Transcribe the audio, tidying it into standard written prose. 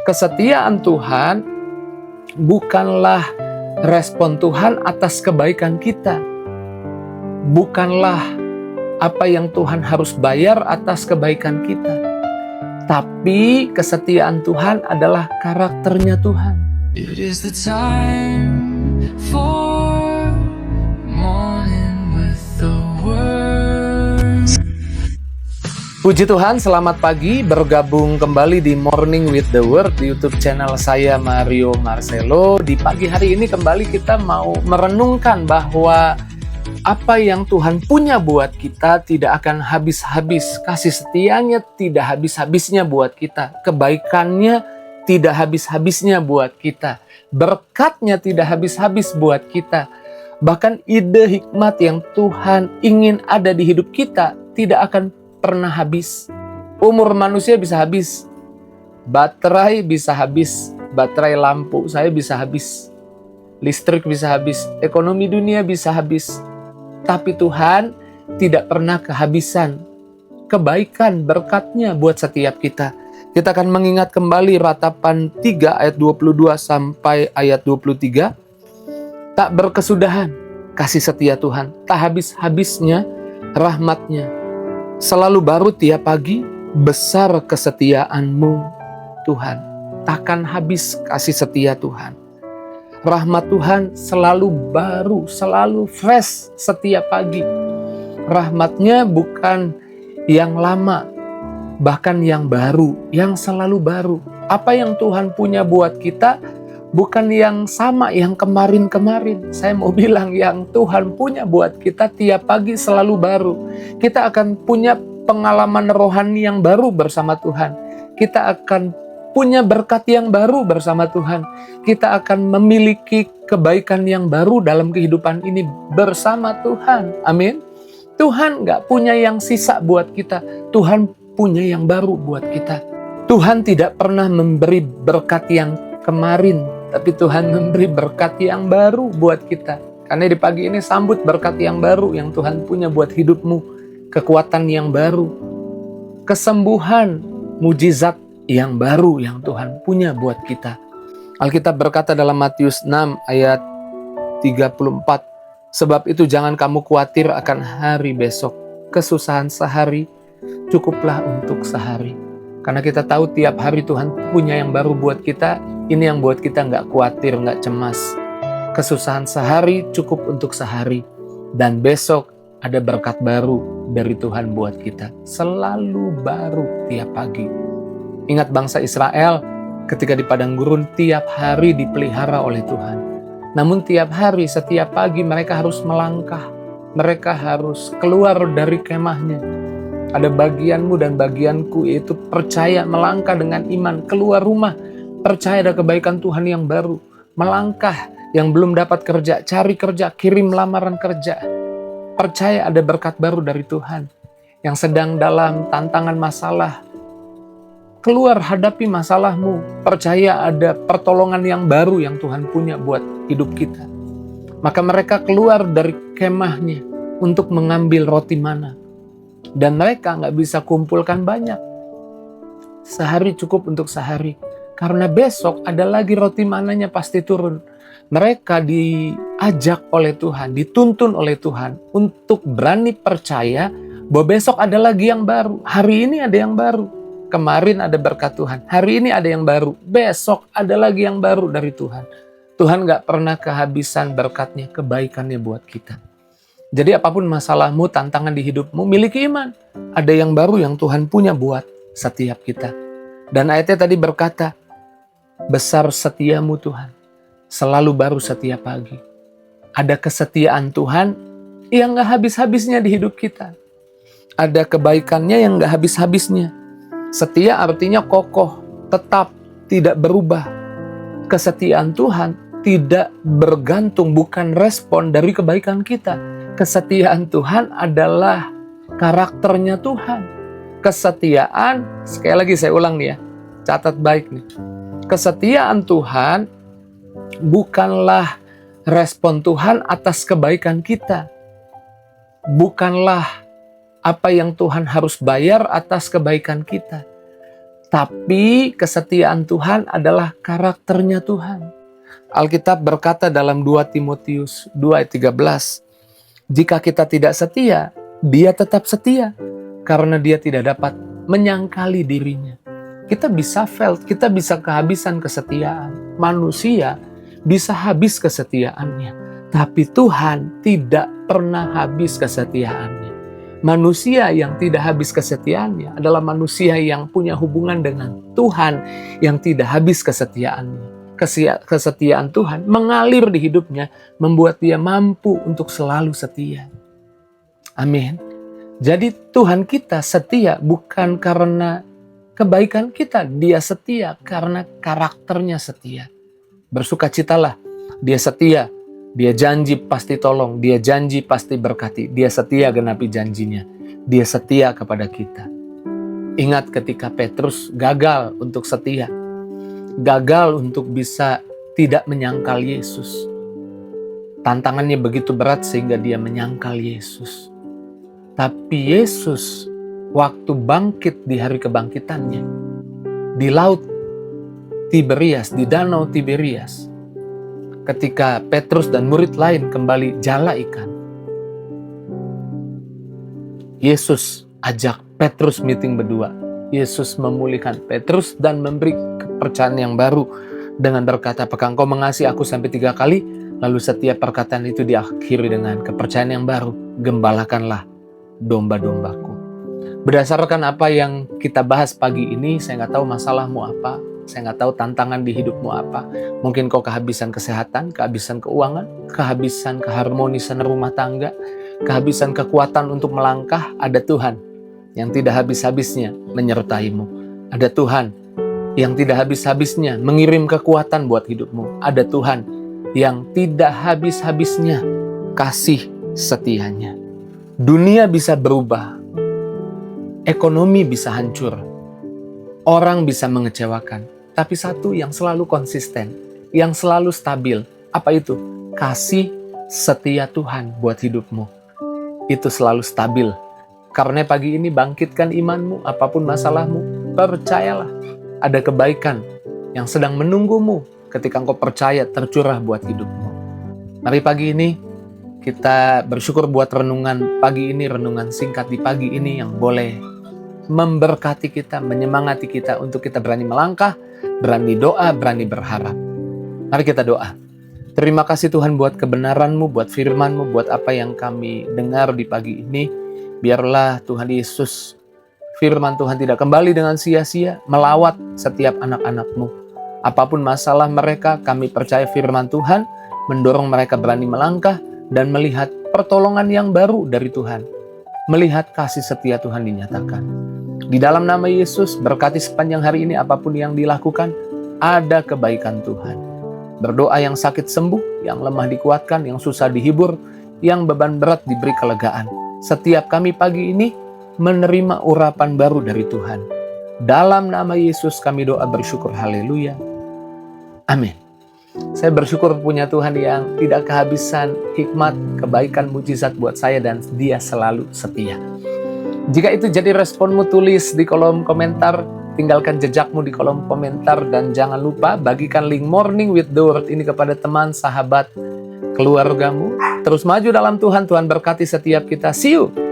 Kesetiaan Tuhan bukanlah respon Tuhan atas kebaikan kita. Bukanlah apa yang Tuhan harus bayar atas kebaikan kita. Tapi kesetiaan Tuhan adalah karakternya Tuhan. It is the time for morning with the word. Puji Tuhan, selamat pagi, bergabung kembali di Morning with the Word di YouTube channel saya, Mario Marcelo. Di pagi hari ini kembali kita mau merenungkan bahwa apa yang Tuhan punya buat kita tidak akan habis-habis. Kasih setianya tidak habis-habisnya buat kita. Kebaikannya tidak habis-habisnya buat kita. Berkatnya tidak habis-habis buat kita. Bahkan ide hikmat yang Tuhan ingin ada di hidup kita tidak akan pernah habis. Umur manusia bisa habis. Baterai bisa habis. Baterai lampu saya bisa habis. Listrik bisa habis. Ekonomi dunia bisa habis. Tapi Tuhan tidak pernah kehabisan kebaikan berkatnya buat setiap kita. Kita akan mengingat kembali Ratapan 3 ayat 22 sampai ayat 23. Tak berkesudahan kasih setia Tuhan, tak habis-habisnya rahmatnya. Selalu baru tiap pagi, besar kesetiaan-Mu Tuhan. Takkan habis kasih setia Tuhan. Rahmat Tuhan selalu baru, selalu fresh setiap pagi. Rahmatnya bukan yang lama, bahkan yang baru, yang selalu baru. Apa yang Tuhan punya buat kita bukan yang sama yang kemarin-kemarin. Saya mau bilang yang Tuhan punya buat kita tiap pagi selalu baru. Kita akan punya pengalaman rohani yang baru bersama Tuhan. Kita akan punya berkat yang baru bersama Tuhan. Kita akan memiliki kebaikan yang baru dalam kehidupan ini bersama Tuhan. Amin. Tuhan gak punya yang sisa buat kita. Tuhan punya yang baru buat kita. Tuhan tidak pernah memberi berkat yang kemarin, tapi Tuhan memberi berkat yang baru buat kita. Karena di pagi ini sambut berkat yang baru yang Tuhan punya buat hidupmu. Kekuatan yang baru, kesembuhan, mujizat yang baru yang Tuhan punya buat kita. Alkitab berkata dalam Matius 6 ayat 34, sebab itu jangan kamu khawatir akan hari besok. Kesusahan sehari cukuplah untuk sehari. Karena kita tahu tiap hari Tuhan punya yang baru buat kita. Ini yang buat kita gak khawatir, gak cemas. Kesusahan sehari cukup untuk sehari. Dan besok ada berkat baru dari Tuhan buat kita. Selalu baru tiap pagi. Ingat bangsa Israel ketika di padang gurun tiap hari dipelihara oleh Tuhan. Namun tiap hari, setiap pagi mereka harus melangkah. Mereka harus keluar dari kemahnya. Ada bagianmu dan bagianku, yaitu percaya melangkah dengan iman. Keluar rumah, percaya ada kebaikan Tuhan yang baru. Melangkah yang belum dapat kerja, cari kerja, kirim lamaran kerja. Percaya ada berkat baru dari Tuhan. Yang sedang dalam tantangan masalah, keluar hadapi masalahmu. Percaya ada pertolongan yang baru yang Tuhan punya buat hidup kita. Maka mereka keluar dari kemahnya untuk mengambil roti mana. Dan mereka gak bisa kumpulkan banyak. Sehari cukup untuk sehari. Karena besok ada lagi roti mananya pasti turun. Mereka diajak oleh Tuhan, dituntun oleh Tuhan untuk berani percaya bahwa besok ada lagi yang baru. Hari ini ada yang baru. Kemarin ada berkat Tuhan. Hari ini ada yang baru. Besok ada lagi yang baru dari Tuhan. Tuhan gak pernah kehabisan berkatnya, kebaikannya buat kita. Jadi apapun masalahmu, tantangan di hidupmu, miliki iman. Ada yang baru yang Tuhan punya buat setiap kita. Dan ayatnya tadi berkata, besar setiamu Tuhan. Selalu baru setiap pagi. Ada kesetiaan Tuhan yang gak habis-habisnya di hidup kita. Ada kebaikannya yang gak habis-habisnya. Setia artinya kokoh, tetap, tidak berubah. Kesetiaan Tuhan tidak bergantung, bukan respon dari kebaikan kita. Kesetiaan Tuhan adalah karakternya Tuhan. Kesetiaan, sekali lagi saya ulang nih ya, catat baik nih. Kesetiaan Tuhan bukanlah respon Tuhan atas kebaikan kita. Bukanlah apa yang Tuhan harus bayar atas kebaikan kita. Tapi kesetiaan Tuhan adalah karakternya Tuhan. Alkitab berkata dalam 2 Timotius 2 ayat 13, jika kita tidak setia, dia tetap setia, karena dia tidak dapat menyangkali dirinya. Kita bisa fail, kita bisa kehabisan kesetiaan. Manusia bisa habis kesetiaannya, tapi Tuhan tidak pernah habis kesetiaannya. Manusia yang tidak habis kesetiaannya adalah manusia yang punya hubungan dengan Tuhan yang tidak habis kesetiaannya. Kesetiaan Tuhan mengalir di hidupnya, membuat dia mampu untuk selalu setia. Amin. Jadi Tuhan kita setia bukan karena kebaikan kita, dia setia karena karakternya setia. Bersukacitalah, dia setia. Dia janji pasti tolong, dia janji pasti berkati, dia setia genapi janjinya, dia setia kepada kita. Ingat ketika Petrus gagal untuk setia, gagal untuk bisa tidak menyangkal Yesus. Tantangannya begitu berat sehingga dia menyangkal Yesus. Tapi Yesus waktu bangkit di hari kebangkitannya, di laut Tiberias, di danau Tiberias, ketika Petrus dan murid lain kembali jala ikan, Yesus ajak Petrus meeting berdua. Yesus memulihkan Petrus dan memberi kepercayaan yang baru dengan berkata, apakah engkau mengasihi aku sampai 3 kali? Lalu setiap perkataan itu diakhiri dengan kepercayaan yang baru, gembalakanlah domba-dombaku. Berdasarkan apa yang kita bahas pagi ini, saya nggak tahu masalahmu apa, saya nggak tahu tantangan di hidupmu apa. Mungkin kau kehabisan kesehatan, kehabisan keuangan, kehabisan keharmonisan rumah tangga, kehabisan kekuatan untuk melangkah. Ada Tuhan yang tidak habis-habisnya menyertaimu. Ada Tuhan yang tidak habis-habisnya mengirim kekuatan buat hidupmu. Ada Tuhan yang tidak habis-habisnya kasih setianya. Dunia bisa berubah, ekonomi bisa hancur, orang bisa mengecewakan, tapi satu yang selalu konsisten, yang selalu stabil, apa itu? Kasih setia Tuhan buat hidupmu. Itu selalu stabil. Karena pagi ini bangkitkan imanmu, apapun masalahmu, percayalah ada kebaikan yang sedang menunggumu ketika engkau percaya tercurah buat hidupmu. Mari pagi ini kita bersyukur buat renungan pagi ini, renungan singkat di pagi ini yang boleh memberkati kita, menyemangati kita untuk kita berani melangkah, berani doa, berani berharap. Mari kita doa. Terima kasih Tuhan buat kebenaran-Mu, buat firman-Mu, buat apa yang kami dengar di pagi ini. Biarlah Tuhan Yesus, firman Tuhan tidak kembali dengan sia-sia, melawat setiap anak-anak-Mu. Apapun masalah mereka, kami percaya firman Tuhan mendorong mereka berani melangkah dan melihat pertolongan yang baru dari Tuhan. Melihat kasih setia Tuhan dinyatakan. Di dalam nama Yesus, berkati sepanjang hari ini apapun yang dilakukan, ada kebaikan Tuhan. Berdoa yang sakit sembuh, yang lemah dikuatkan, yang susah dihibur, yang beban berat diberi kelegaan. Setiap kami pagi ini menerima urapan baru dari Tuhan. Dalam nama Yesus kami doa bersyukur, haleluya. Amin. Saya bersyukur punya Tuhan yang tidak kehabisan hikmat, kebaikan, mujizat buat saya dan dia selalu setia. Jika itu jadi responmu, tulis di kolom komentar, tinggalkan jejakmu di kolom komentar dan jangan lupa bagikan link Morning with the Word ini kepada teman, sahabat, keluargamu. Terus maju dalam Tuhan, Tuhan berkati setiap kita. See you